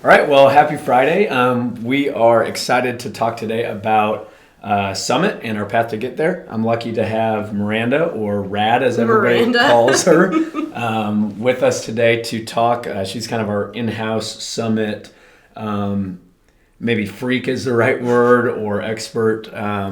All right, well, happy Friday. We are excited to talk today about Summit and our path to get there. I'm lucky to have Miranda, or Rad as everybody calls her, with us today to talk. She's kind of our in-house Summit, maybe freak is the right word, or expert.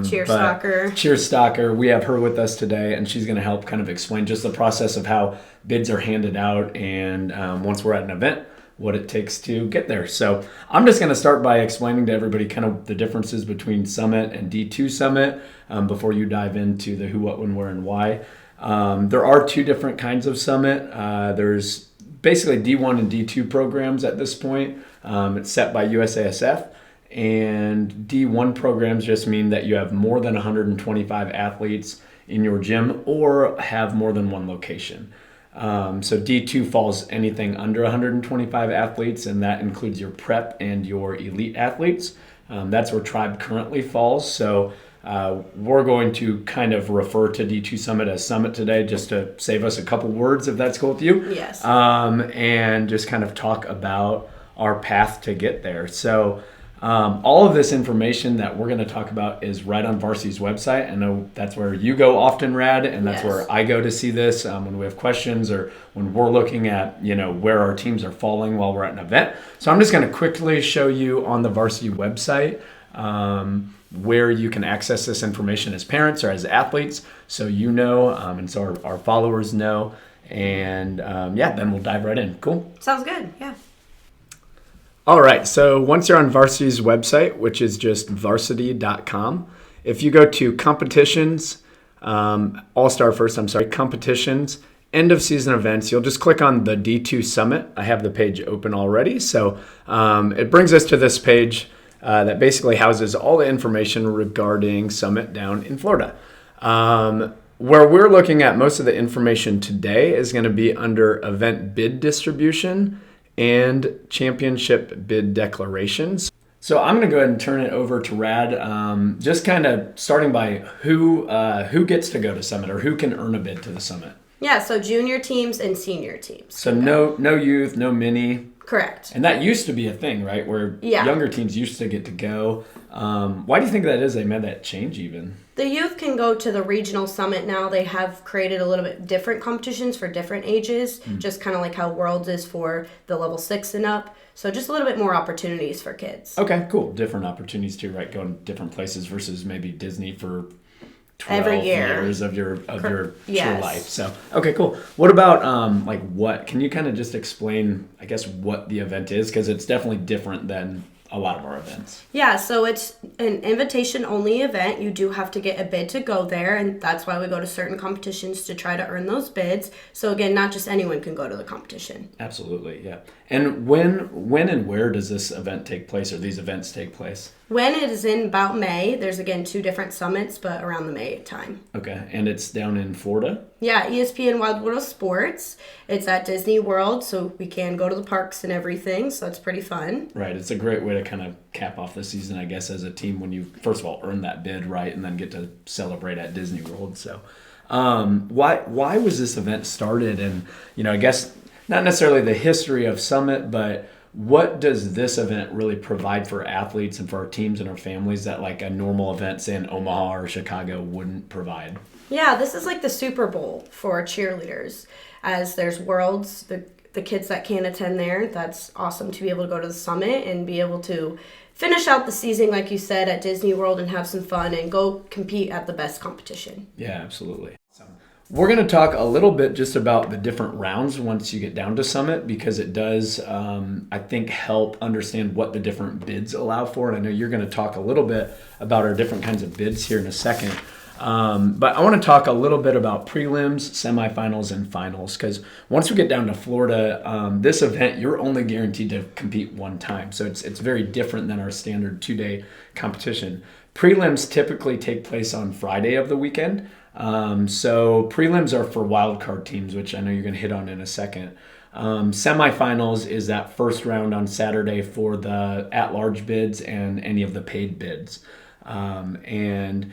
Cheer stalker. Cheer stalker. We have her with us today, and she's going to help kind of explain just the process of how bids are handed out and once we're at an event, what it takes to get there. So I'm just going to start by explaining to everybody kind of the differences between Summit and D2 Summit before you dive into the who, what, when, where, and why. There are two different kinds of Summit. There's basically D1 and D2 programs at this point. It's set by USASF. And D1 programs just mean that you have more than 125 athletes in your gym or have more than one location. So D2 falls anything under 125 athletes, and that includes your prep and your elite athletes. That's where Tribe currently falls. So we're going to kind of refer to D2 Summit as Summit today, just to save us a couple words, if that's cool with you. Yes. And just kind of talk about our path to get there. So all of this information that we're going to talk about is right on Varsity's website. I know that's where you go often, Rad, and that's where I go to see this when we have questions or when we're looking at, where our teams are falling while we're at an event. So I'm just going to quickly show you on the Varsity website where you can access this information as parents or as athletes, so and so our followers know. And then we'll dive right in. Cool? Sounds good, yeah. All right, so once you're on Varsity's website, which is just varsity.com, if you go to competitions, competitions, end of season events, you'll just click on the D2 Summit. I have the page open already. So it brings us to this page that basically houses all the information regarding Summit down in Florida. Where we're looking at most of the information today is going to be under event bid distribution and championship bid declarations. So I'm going to go ahead and turn it over to Rad, just kind of starting by who gets to go to Summit, or who can earn a bid to the Summit. Yeah, so junior teams and senior teams. So no youth, no mini. Correct. And that used to be a thing, right? Where younger teams used to get to go. Why do you think that is? They made that change even. The youth can go to the regional summit now. They have created a little bit different competitions for different ages, just kind of like how Worlds is for the level 6 and up. So just a little bit more opportunities for kids. Okay, cool. Different opportunities too, right? Going different places versus maybe Disney for 12 every year years of your true life. So, okay, cool. What about can you kind of just explain, I guess, what the event is? Because it's definitely different than a lot of our events. Yeah, so it's an invitation-only event. You do have to get a bid to go there, and that's why we go to certain competitions to try to earn those bids. So again, not just anyone can go to the competition. Absolutely, yeah. And when and where does this event take place, or these events take place? When it is in about May. There's, again, 2 different summits, but around the May time. Okay, and it's down in Florida? Yeah, ESPN Wild World of Sports. It's at Disney World, so we can go to the parks and everything, so it's pretty fun. Right, it's a great way to kind of cap off the season, I guess, as a team when you, first of all, earn that bid, right, and then get to celebrate at Disney World. So why was this event started? And, I guess not necessarily the history of Summit, but what does this event really provide for athletes and for our teams and our families that like a normal event, say in Omaha or Chicago, wouldn't provide? Yeah, this is like the Super Bowl for cheerleaders. As there's Worlds, the kids that can't attend there, that's awesome to be able to go to the Summit and be able to finish out the season, like you said, at Disney World and have some fun and go compete at the best competition. Yeah, absolutely. We're going to talk a little bit just about the different rounds once you get down to Summit, because it does, I think, help understand what the different bids allow for. And I know you're going to talk a little bit about our different kinds of bids here in a second. But I want to talk a little bit about prelims, semifinals, and finals, because once we get down to Florida, this event, you're only guaranteed to compete one time. So it's very different than our standard 2-day competition. Prelims typically take place on Friday of the weekend. So prelims are for wild card teams, which I know you're going to hit on in a second. Semifinals is that first round on Saturday for the at-large bids and any of the paid bids. The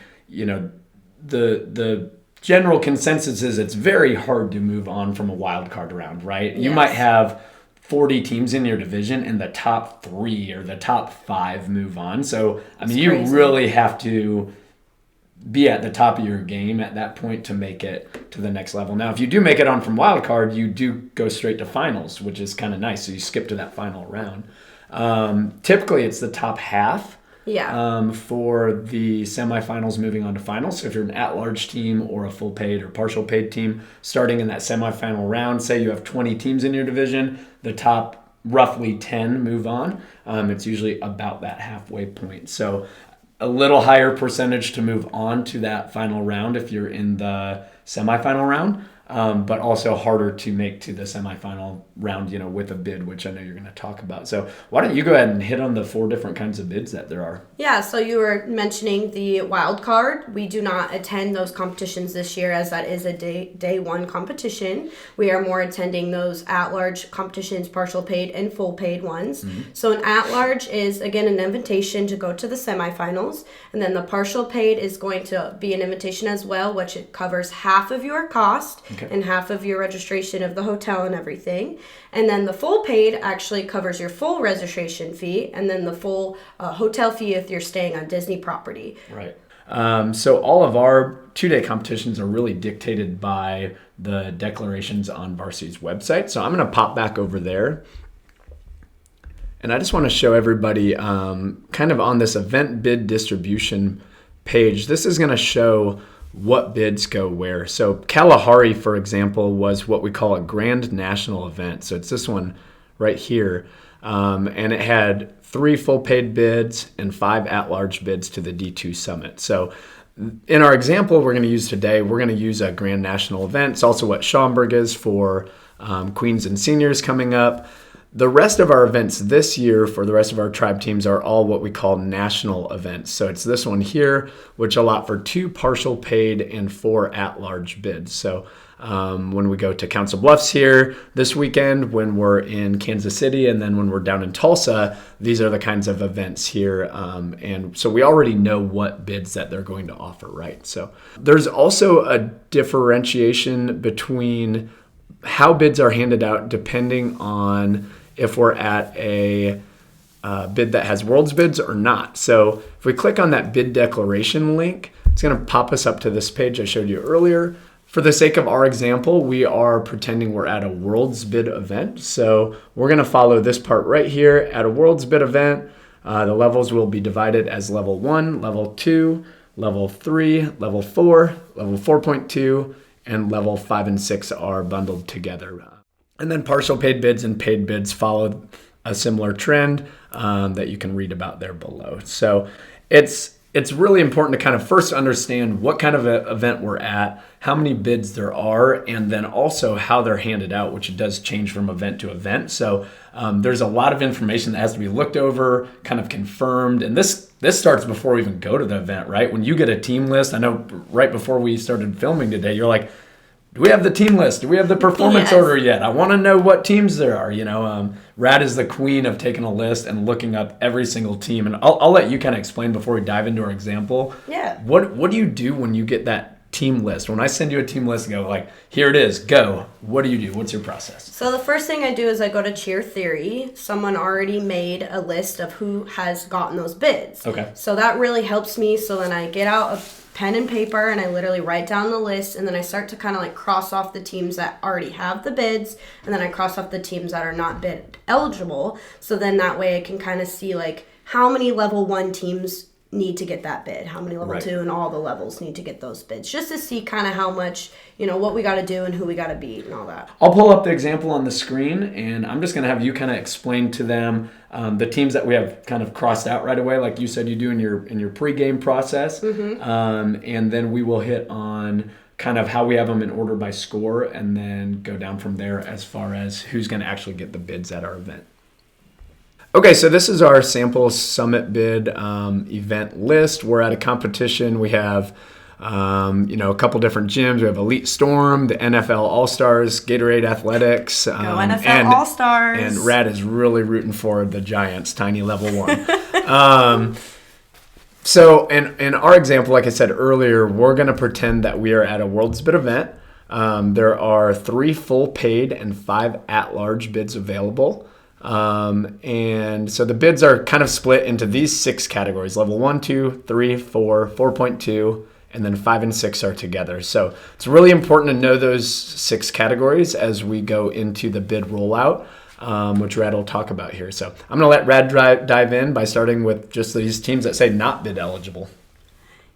general consensus is it's very hard to move on from a wild card round, right? Yes. You might have 40 teams in your division, and the top 3 or the top 5 move on. So, I mean, you crazy. really have to be at the top of your game at that point to make it to the next level. Now, if you do make it on from wild card, you do go straight to finals, which is kind of nice. So you skip to that final round. Typically, it's the top half. Yeah. For the semifinals moving on to finals. So if you're an at-large team or a full paid or partial paid team, starting in that semifinal round, say you have 20 teams in your division, the top roughly 10 move on. It's usually about that halfway point. So a little higher percentage to move on to that final round if you're in the semifinal round. But also harder to make to the semifinal round, with a bid, which I know you're going to talk about. So why don't you go ahead and hit on the 4 different kinds of bids that there are? Yeah, so you were mentioning the wild card. We do not attend those competitions this year as that is a day one competition. We are more attending those at-large competitions, partial paid and full paid ones. Mm-hmm. So an at-large is, again, an invitation to go to the semifinals. And then the partial paid is going to be an invitation as well, which it covers half of your cost. Okay. And half of your registration of the hotel and everything. And then the full paid actually covers your full registration fee and then the full hotel fee if you're staying on Disney property. Right. So all of our 2-day competitions are really dictated by the declarations on Varsity's website. So I'm going to pop back over there. And I just want to show everybody kind of on this event bid distribution page. This is going to show what bids go where. So Kalahari, for example, was what we call a grand national event. So it's this one right here. And it had 3 full paid bids and 5 at-large bids to the D2 Summit. So in our example we're going to use today, we're going to use a grand national event. It's also what Schaumburg is for Queens and Seniors coming up. The rest of our events this year for the rest of our tribe teams are all what we call national events. So it's this one here, which allot for 2 partial paid and 4 at-large bids. So when we go to Council Bluffs here this weekend, when we're in Kansas City, and then when we're down in Tulsa, these are the kinds of events here. And so we already know what bids that they're going to offer, right? So there's also a differentiation between how bids are handed out depending on if we're at a bid that has world's bids or not. So if we click on that bid declaration link, it's going to pop us up to this page I showed you earlier. For the sake of our example, we are pretending we're at a world's bid event. So we're going to follow this part right here. At a world's bid event, the levels will be divided as level 1, level 2, level 3, level 4, level 4.2, and level 5 and 6 are bundled together. And then partial paid bids and paid bids follow a similar trend that you can read about there below. So it's really important to kind of first understand what kind of event we're at, how many bids there are, and then also how they're handed out, which it does change from event to event. So there's a lot of information that has to be looked over, kind of confirmed. And this starts before we even go to the event, right? When you get a team list, I know right before we started filming today, you're like, do we have the team list? Do we have the performance order yet? I want to know what teams there are. Rad is the queen of taking a list and looking up every single team. And I'll let you kind of explain before we dive into our example. Yeah. What do you do when you get that team list? When I send you a team list and go like, here it is, go. What do you do? What's your process? So the first thing I do is I go to Cheer Theory. Someone already made a list of who has gotten those bids. Okay. So that really helps me. So then I get out a pen and paper and I literally write down the list, and then I start to kind of like cross off the teams that already have the bids, and then I cross off the teams that are not bid eligible. So then that way I can kind of see like how many level 1 teams need to get that bid, how many level 2 and all the levels need to get those bids, just to see kind of how much, what we got to do and who we got to beat and all that. I'll pull up the example on the screen, and I'm just going to have you kind of explain to them the teams that we have kind of crossed out right away, like you said you do in your pregame process. Mm-hmm. And then we will hit on kind of how we have them in order by score, and then go down from there as far as who's going to actually get the bids at our event. Okay, so this is our sample summit bid event list. We're at a competition. We have a couple different gyms. We have Elite Storm, the NFL All-Stars, Gatorade Athletics. Go NFL All-Stars. And Rad is really rooting for the Giants, tiny level 1. So in our example, like I said earlier, we're going to pretend that we are at a World's Bid event. There are 3 full paid and 5 at-large bids available. And so the bids are kind of split into these 6 categories: level 1, 2, 3, 4, 4.2, and then 5 and 6 are together. So it's really important to know those 6 categories as we go into the bid rollout, which Rad will talk about here. So I'm going to let Rad dive in by starting with just these teams that say not bid eligible.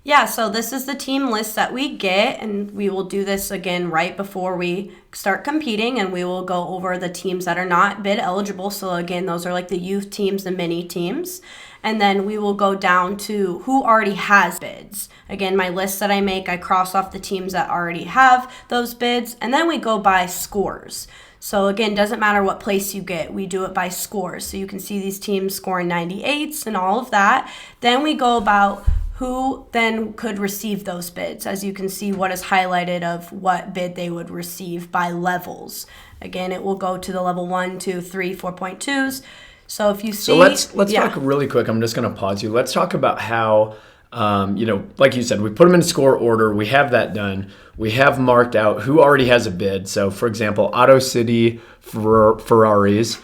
Yeah, so this is the team list that we get, and we will do this again right before we start competing, and we will go over the teams that are not bid eligible. So again, those are like the youth teams, the mini teams. And then we will go down to who already has bids. Again, my list that I make, I cross off the teams that already have those bids, and then we go by scores. So again, doesn't matter what place you get, we do it by scores. So you can see these teams scoring 98s and all of that. Then we go about who then could receive those bids. As you can see, what is highlighted of what bid they would receive by levels. Again, it will go to the level 1, 2, 3, 4.2s. So if you see... So let's talk really quick. I'm just going to pause you. Let's talk about how, like you said, we put them in score order. We have that done. We have marked out who already has a bid. So, for example, Auto City Ferraris,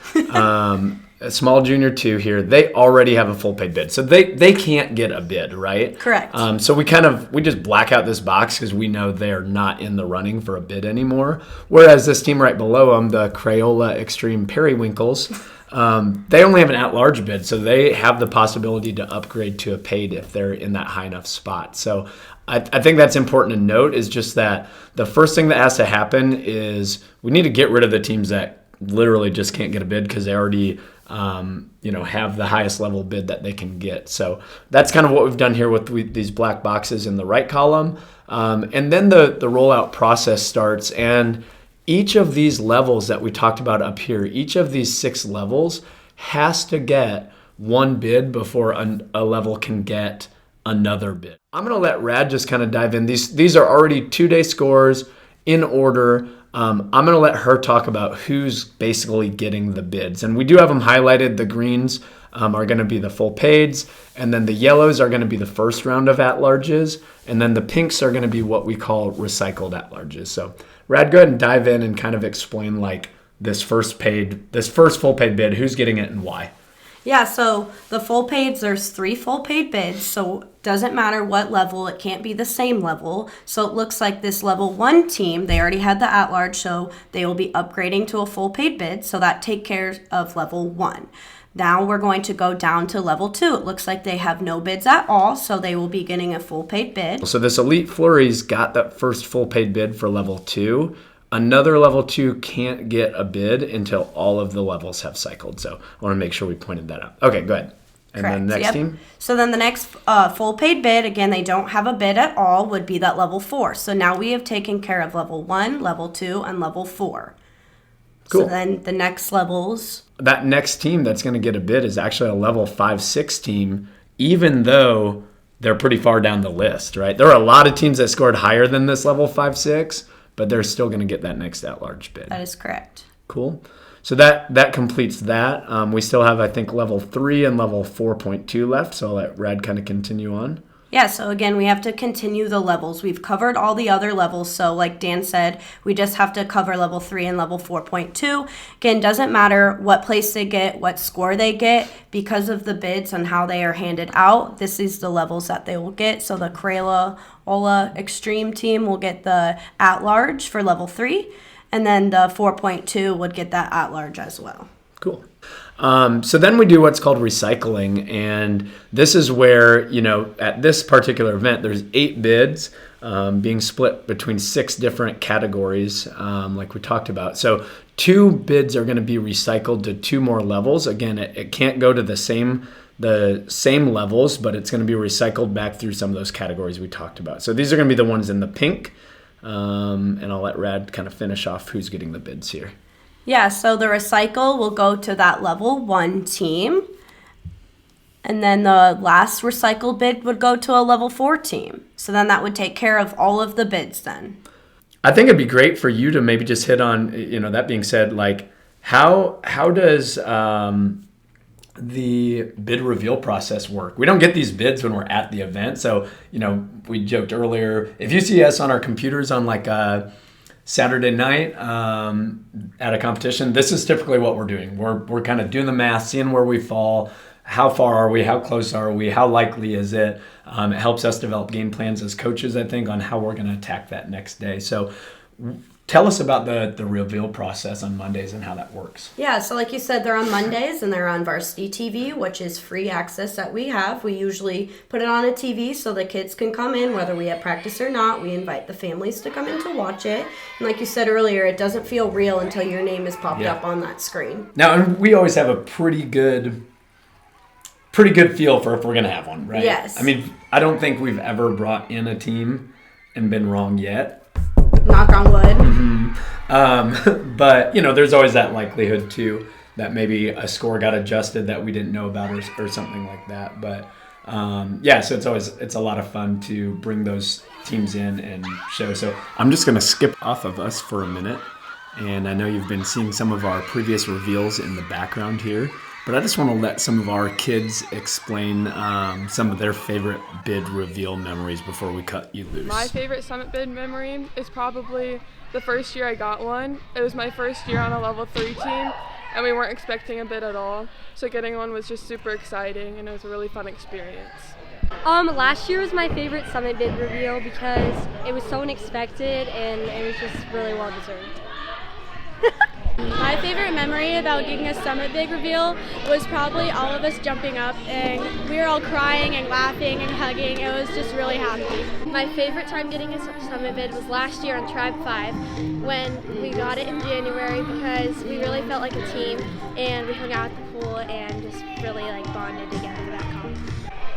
a small junior 2 here, they already have a full paid bid. So they can't get a bid, right? Correct. So we just black out this box because we know they're not in the running for a bid anymore. Whereas this team right below them, the Crayola Extreme Periwinkles, they only have an at-large bid, so they have the possibility to upgrade to a paid if they're in that high enough spot. So I think that's important to note, is just that the first thing that has to happen is we need to get rid of the teams that literally just can't get a bid because they already have the highest level bid that they can get. So that's kind of what we've done here with these black boxes in the right column. And then the rollout process starts, and each of these levels that we talked about up here, each of these 6 levels has to get 1 bid before a level can get another bid. I'm going to let Rad just kind of dive in. These are already 2-day scores in order. I'm going to let her talk about who's basically getting the bids. And we do have them highlighted. The greens are going to be the full paids, and then the yellows are going to be the first round of at-larges, and then the pinks are going to be what we call recycled at-larges. So Rad, go ahead and dive in and kind of explain like this first full paid bid, who's getting it and why. Yeah, so the full paids, there's 3 full paid bids, so doesn't matter what level, it can't be the same level. So it looks like this level 1 team, they already had the at-large, so they will be upgrading to a full paid bid, so that take care of level 1. Now we're going to go down to level 2. It looks like they have no bids at all, so they will be getting a full paid bid. So this Elite Flurries got that first full paid bid for level 2. Another level 2 can't get a bid until all of the levels have cycled. So I want to make sure we pointed that out. Okay, go ahead. And Correct. then the next team? So then the next full paid bid, again, they don't have a bid at all, would be that level 4. So now we have taken care of level 1, level 2, and level 4. Cool. So then the next levels. That next team that's going to get a bid is actually a level 5-6 team, even though they're pretty far down the list, right? There are a lot of teams that scored higher than this level 5-6, but they're still going to get that next at-large bid. That is correct. Cool. So that completes that. We still have, I think, level 3 and level 4.2 left, so I'll let Rad kind of continue on. Yeah, so again, we have to continue the levels. We've covered all the other levels, so like Dan said, we just have to cover level 3 and level 4.2. Again, doesn't matter what place they get, what score they get, because of the bids and how they are handed out, this is the levels that they will get. So the Crayola Extreme team will get the at-large for level 3, and then the 4.2 would get that at-large as well. Cool. So then we do what's called recycling, and this is where, at this particular event, there's 8 bids being split between 6 different categories, like we talked about. So 2 bids are going to be recycled to 2 more levels. Again, it can't go to the same levels, but it's going to be recycled back through some of those categories we talked about. So these are going to be the ones in the pink, and I'll let Rad kind of finish off who's getting the bids here. Yeah, so the recycle will go to that level 1 team. And then the last recycled bid would go to a level 4 team. So then that would take care of all of the bids then. I think it'd be great for you to maybe just hit on, that being said, like how does the bid reveal process work? We don't get these bids when we're at the event. So, we joked earlier, if you see us on our computers on like Saturday night at a competition, this is typically what we're doing. We're kind of doing the math, seeing where we fall, how far are we, how close are we, how likely is it. It helps us develop game plans as coaches, I think, on how we're going to attack that next day. So tell us about the reveal process on Mondays and how that works. Yeah, so like you said, they're on Mondays and they're on Varsity TV, which is free access that we have. We usually put it on a TV so the kids can come in, whether we have practice or not. We invite the families to come in to watch it. And like you said earlier, it doesn't feel real until your name is popped up on that screen. Now, and we always have a pretty good feel for if we're going to have one, right? Yes. I mean, I don't think we've ever brought in a team and been wrong yet. Knock on wood. But, there's always that likelihood, too, that maybe a score got adjusted that we didn't know about or something like that. But, so it's a lot of fun to bring those teams in and show. So I'm just going to skip off of us for a minute. And I know you've been seeing some of our previous reveals in the background here. But I just want to let some of our kids explain some of their favorite bid reveal memories before we cut you loose. My favorite Summit bid memory is probably the first year I got one. It was my first year on a level 3 team, and we weren't expecting a bid at all. So getting one was just super exciting, and it was a really fun experience. Last year was my favorite Summit bid reveal because it was so unexpected and it was just really well deserved. My favorite memory about getting a Summit bid reveal was probably all of us jumping up and we were all crying and laughing and hugging. It was just really happy. My favorite time getting a Summit bid was last year on Tribe 5 when we got it in January because we really felt like a team and we hung out at the pool and just really bonded together for that comp.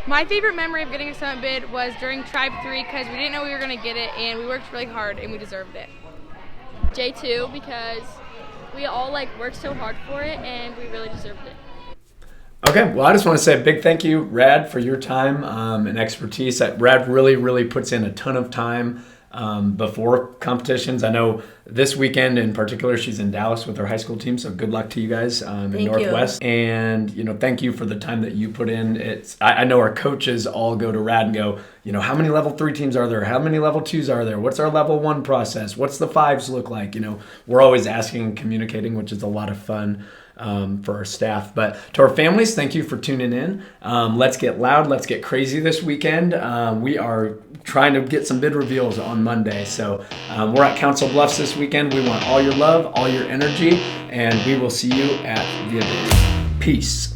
My favorite memory of getting a Summit bid was during Tribe 3 because we didn't know we were going to get it and we worked really hard and we deserved it. J2 because we all worked so hard for it and we really deserved it. Okay, well, I just want to say a big thank you, Rad, for your time and expertise. Rad really puts in a ton of time before competitions. I know this weekend in particular, she's in Dallas with her high school team, so good luck to you guys in Northwest. And, thank you for the time that you put in. I know our coaches all go to Rad and go, how many level 3 teams are there? How many level 2s are there? What's our level 1 process? What's the 5s look like? We're always asking and communicating, which is a lot of fun for our staff. But to our families, thank you for tuning in. Let's get loud. Let's get crazy this weekend. We are trying to get some bid reveals on Monday. So we're at Council Bluffs this weekend. We want all your love, all your energy, and we will see you at the event. Peace.